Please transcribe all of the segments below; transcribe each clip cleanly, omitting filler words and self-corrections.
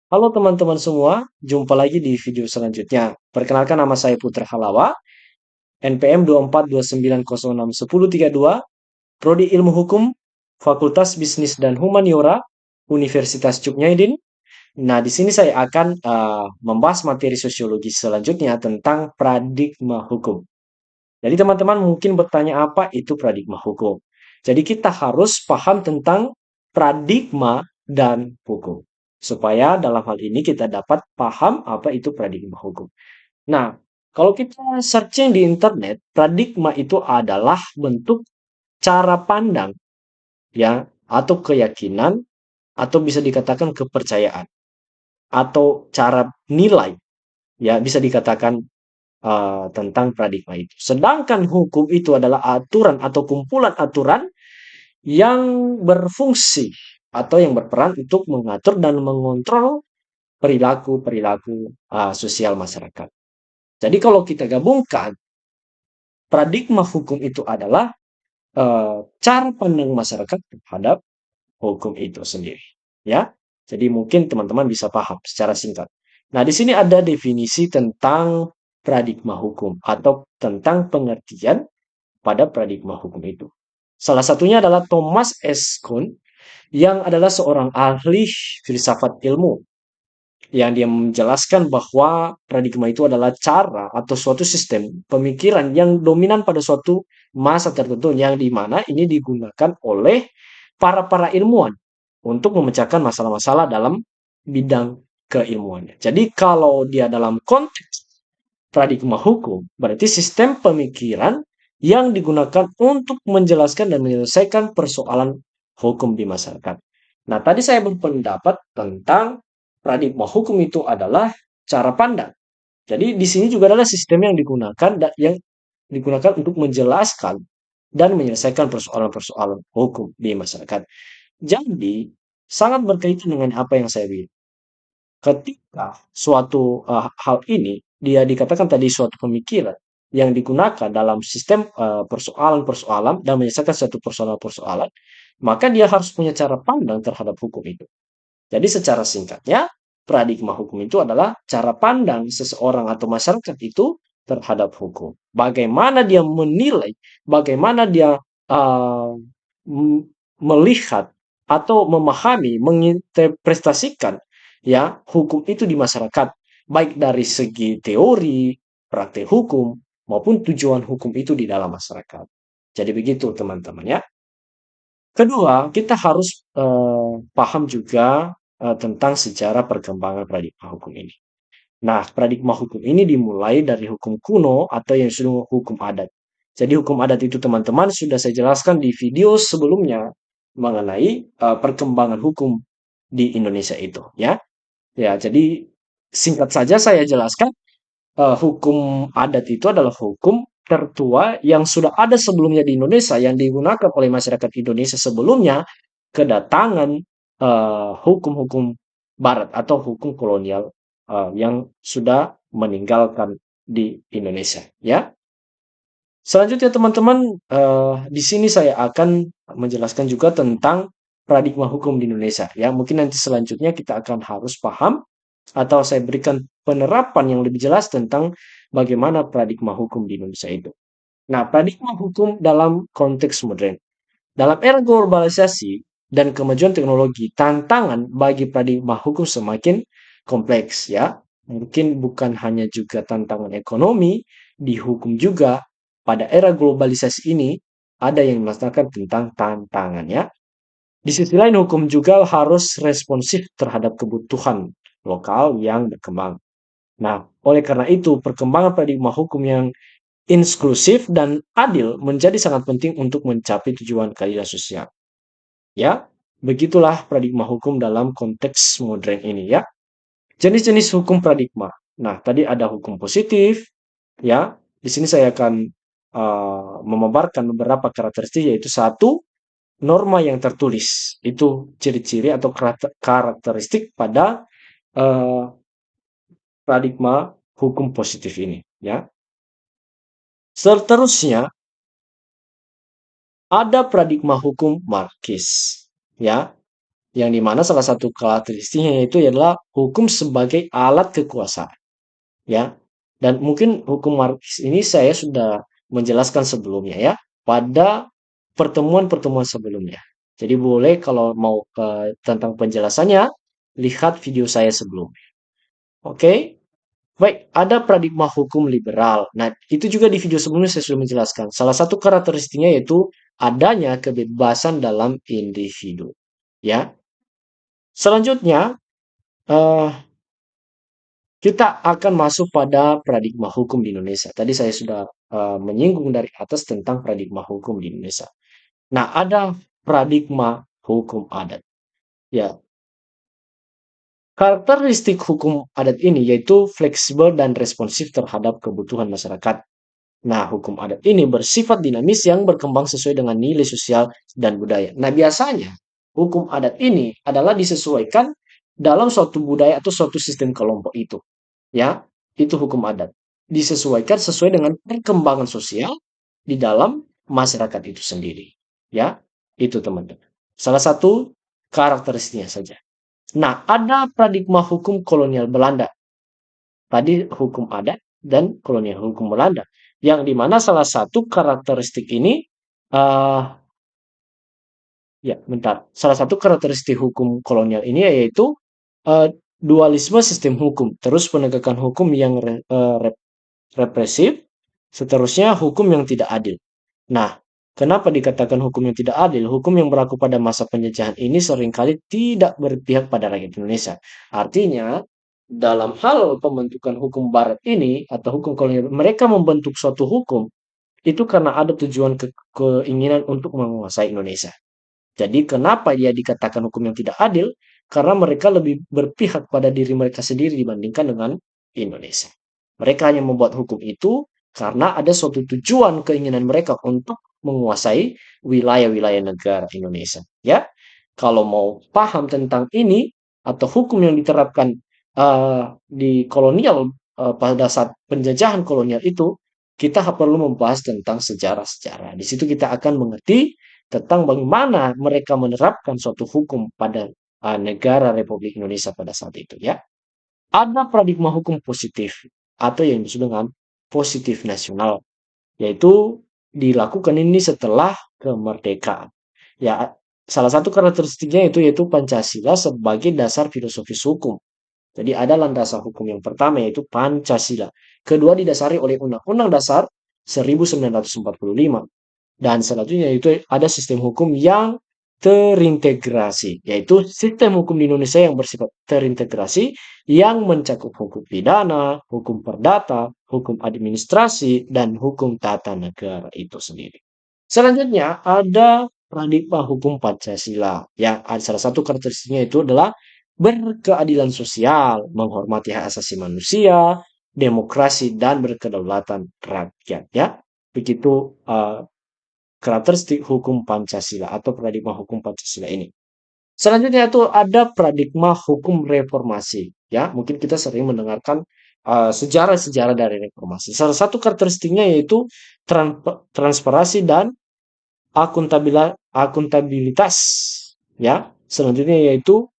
Halo teman-teman semua, jumpa lagi di video selanjutnya. Perkenalkan nama saya Putra Halawa, NPM 2429061032, Prodi Ilmu Hukum, Fakultas Bisnis dan Humaniora, Universitas Cuknyaidin. Nah, di sini saya akan membahas materi sosiologi selanjutnya tentang paradigma hukum. Jadi teman-teman mungkin bertanya apa itu paradigma hukum. Jadi kita harus paham tentang paradigma dan hukum. Supaya dalam hal ini kita dapat paham apa itu paradigma hukum. Nah, kalau kita searching di internet, paradigma itu adalah bentuk cara pandang ya atau keyakinan atau bisa dikatakan kepercayaan atau cara nilai ya bisa dikatakan tentang paradigma itu. Sedangkan hukum itu adalah aturan atau kumpulan aturan yang berfungsi atau yang berperan untuk mengatur dan mengontrol perilaku-perilaku sosial masyarakat. Jadi kalau kita gabungkan, paradigma hukum itu adalah cara pandang masyarakat terhadap hukum itu sendiri. Ya, jadi mungkin teman-teman bisa paham secara singkat. Nah, di sini ada definisi tentang paradigma hukum atau tentang pengertian pada paradigma hukum itu. Salah satunya adalah Thomas S. Kuhn yang adalah seorang ahli filsafat ilmu yang dia menjelaskan bahwa paradigma itu adalah cara atau suatu sistem pemikiran yang dominan pada suatu masa tertentu yang di mana ini digunakan oleh para ilmuwan untuk memecahkan masalah-masalah dalam bidang keilmuannya. Jadi kalau dia dalam konteks paradigma hukum, berarti sistem pemikiran yang digunakan untuk menjelaskan dan menyelesaikan persoalan hukum di masyarakat. Nah, tadi saya berpendapat tentang paradigma hukum itu adalah cara pandang. Jadi di sini juga adalah sistem yang digunakan yang digunakan untuk menjelaskan dan menyelesaikan persoalan-persoalan hukum di masyarakat. Jadi sangat berkaitan dengan apa yang saya bilang. Ketika suatu hal ini dia dikatakan tadi suatu pemikiran yang digunakan dalam sistem persoalan-persoalan dan menyelesaikan suatu persoalan-persoalan, maka dia harus punya cara pandang terhadap hukum itu. Jadi secara singkatnya, paradigma hukum itu adalah cara pandang seseorang atau masyarakat itu terhadap hukum. Bagaimana dia menilai, bagaimana dia uh, melihat atau memahami, menginterpretasikan ya hukum itu di masyarakat, baik dari segi teori, praktek hukum maupun tujuan hukum itu di dalam masyarakat. Jadi begitu teman-teman ya. Kedua, kita harus paham juga tentang sejarah perkembangan paradigma hukum ini. Nah, paradigma hukum ini dimulai dari hukum kuno atau yang disebut hukum adat. Jadi hukum adat itu teman-teman sudah saya jelaskan di video sebelumnya mengenai perkembangan hukum di Indonesia itu, ya. Ya, jadi singkat saja saya jelaskan hukum adat itu adalah hukum tertua yang sudah ada sebelumnya di Indonesia yang digunakan oleh masyarakat Indonesia sebelumnya kedatangan hukum-hukum Barat atau hukum kolonial yang sudah meninggalkan di Indonesia. Ya, selanjutnya teman-teman di sini saya akan menjelaskan juga tentang paradigma hukum di Indonesia. Ya, mungkin nanti selanjutnya kita akan harus paham atau saya berikan penerapan yang lebih jelas tentang bagaimana paradigma hukum di Indonesia itu. Nah, paradigma hukum dalam konteks modern. Dalam era globalisasi dan kemajuan teknologi, tantangan bagi paradigma hukum semakin kompleks ya. Mungkin bukan hanya juga tantangan ekonomi, di hukum juga pada era globalisasi ini ada yang merasakan tentang tantangannya. Di sisi lain hukum juga harus responsif terhadap kebutuhan lokal yang berkembang. Nah, oleh karena itu perkembangan paradigma hukum yang inklusif dan adil menjadi sangat penting untuk mencapai tujuan keadilan sosial. Ya, begitulah paradigma hukum dalam konteks modern ini ya. Jenis-jenis hukum paradigma. Nah, tadi ada hukum positif, ya. Di sini saya akan memaparkan beberapa karakteristik yaitu satu, norma yang tertulis. Itu ciri-ciri atau karakteristik pada eh, paradigma hukum positif ini, ya. Seterusnya ada paradigma hukum Marxis, ya. yang dimana salah satu karakteristiknya yaitu adalah hukum sebagai alat kekuasaan, ya. Dan mungkin hukum Marx ini saya sudah menjelaskan sebelumnya ya, pada pertemuan-pertemuan sebelumnya. Jadi boleh kalau mau tentang penjelasannya, lihat video saya sebelumnya. Oke? Baik, ada paradigma hukum liberal. Nah, itu juga di video sebelumnya saya sudah menjelaskan. Salah satu karakteristiknya yaitu adanya kebebasan dalam individu. Ya. Selanjutnya, eh, kita akan masuk pada paradigma hukum di Indonesia. Tadi saya sudah menyinggung dari atas tentang paradigma hukum di Indonesia. Nah, ada paradigma hukum adat. Ya, karakteristik hukum adat ini yaitu fleksibel dan responsif terhadap kebutuhan masyarakat. Nah, hukum adat ini bersifat dinamis yang berkembang sesuai dengan nilai sosial dan budaya. Nah, biasanya hukum adat ini adalah disesuaikan dalam suatu budaya atau suatu sistem kelompok itu. Ya, itu hukum adat. Disesuaikan sesuai dengan perkembangan sosial di dalam masyarakat itu sendiri. Ya, itu teman-teman. Salah satu karakteristiknya saja. Nah, ada paradigma hukum kolonial Belanda. Tadi hukum adat dan kolonial hukum Belanda. Yang dimana salah satu karakteristik ini, uh, ya bentar, salah satu karakteristik hukum kolonial ini yaitu dualisme sistem hukum, terus penegakan hukum yang represif, seterusnya hukum yang tidak adil. Nah, kenapa dikatakan hukum yang tidak adil? Hukum yang berlaku pada masa penjajahan ini seringkali tidak berpihak pada rakyat Indonesia. Artinya, dalam hal pembentukan hukum barat ini atau hukum kolonial, mereka membentuk suatu hukum itu karena ada tujuan keinginan untuk menguasai Indonesia. Jadi kenapa dia dikatakan hukum yang tidak adil? Karena mereka lebih berpihak pada diri mereka sendiri dibandingkan dengan Indonesia. Mereka hanya membuat hukum itu karena ada suatu tujuan keinginan mereka untuk menguasai wilayah-wilayah negara Indonesia. Ya, kalau mau paham tentang ini atau hukum yang diterapkan di kolonial pada saat penjajahan kolonial itu, kita perlu membahas tentang sejarah-sejarah. Di situ kita akan mengerti tentang bagaimana mereka menerapkan suatu hukum pada negara Republik Indonesia pada saat itu ya. Ada paradigma hukum positif atau yang disebut dengan positif nasional, yaitu dilakukan ini setelah kemerdekaan. Ya, salah satu karakteristiknya itu yaitu Pancasila sebagai dasar filosofis hukum. Jadi ada landasan hukum yang pertama yaitu Pancasila. Kedua didasari oleh Undang-Undang Dasar 1945. Dan selanjutnya itu ada sistem hukum yang terintegrasi, yaitu sistem hukum di Indonesia yang bersifat terintegrasi yang mencakup hukum pidana, hukum perdata, hukum administrasi, dan hukum tata negara itu sendiri. Selanjutnya ada paradigma hukum Pancasila. Ya, salah satu karakteristiknya itu adalah berkeadilan sosial, menghormati hak asasi manusia, demokrasi, dan berkedaulatan rakyat. Ya, begitu karakteristik hukum Pancasila atau paradigma hukum Pancasila ini. Selanjutnya itu ada paradigma hukum reformasi. Ya, mungkin kita sering mendengarkan sejarah-sejarah dari reformasi. Salah satu karakteristiknya yaitu transparansi dan akuntabilitas. Ya, selanjutnya yaitu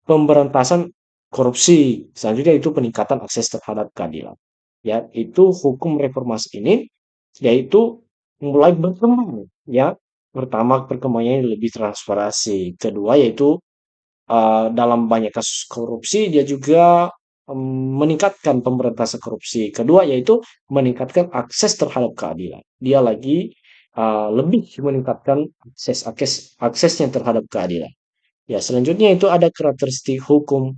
pemberantasan korupsi. Selanjutnya itu peningkatan akses terhadap keadilan. Ya, itu hukum reformasi ini yaitu mulai berkembang ya. Pertama perkembangannya lebih transparansi. Kedua yaitu dalam banyak kasus korupsi dia juga meningkatkan pemberantasan korupsi. Kedua yaitu meningkatkan akses terhadap keadilan. Dia lagi lebih meningkatkan aksesnya terhadap keadilan. Ya, selanjutnya itu ada karakteristik hukum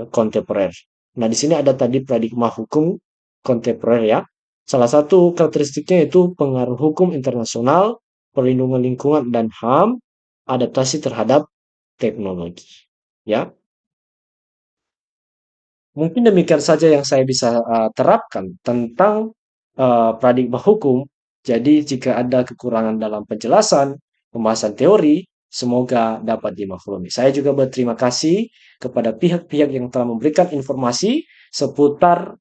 kontemporer. Nah, di sini ada tadi paradigma hukum kontemporer ya. Salah satu karakteristiknya itu pengaruh hukum internasional, perlindungan lingkungan dan HAM, adaptasi terhadap teknologi. Ya, mungkin demikian saja yang saya bisa terapkan tentang paradigma hukum. Jadi jika ada kekurangan dalam penjelasan, pembahasan teori, semoga dapat dimaklumi. Saya juga berterima kasih kepada pihak-pihak yang telah memberikan informasi seputar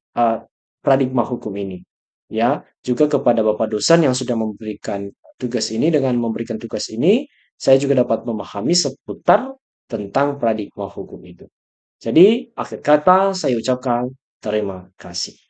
paradigma hukum ini. Ya, juga kepada Bapak dosen yang sudah memberikan tugas ini. Dengan memberikan tugas ini, saya juga dapat memahami seputar tentang paradigma hukum itu. Jadi, akhir kata saya ucapkan terima kasih.